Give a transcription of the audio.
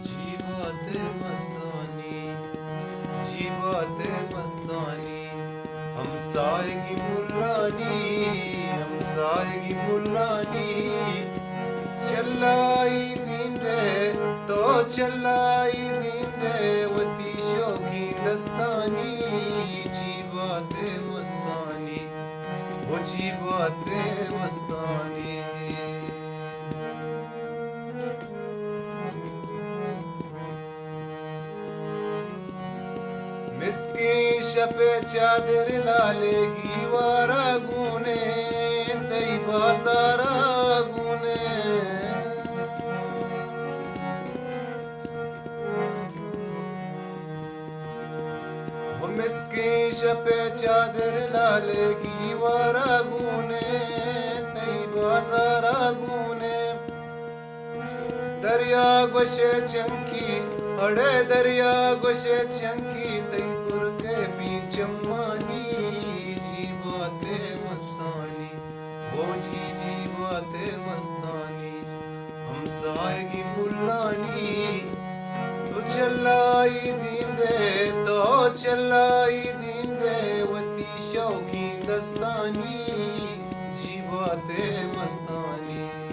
जी बात मस्तानी, जी बात मस्तानी, हमसायगी मुल्लानी, हमसायगी मुल्लानी, चल्लाई दींदे तो चल्लाई दींदे वती शौकी दस्तानी, जी बात मस्तानी, वो जी बात मस्तानी। मिसकी शपे चादर लाले की वारा गुने तई बाजारा गुने, वो मिसकी शपे चादर लाले की वारा गुने तई बाजारा गुने, दरिया गोशे चंकी अड़े दरिया गोशे चंकी तई पुर के बीच मानी, जी बाते मस्तानी, ओ जी बाते मस्तानी, हमसायगी मुल्लानी, तू चलाई दींदे तो चलाई दींदे वती शौकी दस्तानी, जी बाते मस्तानी।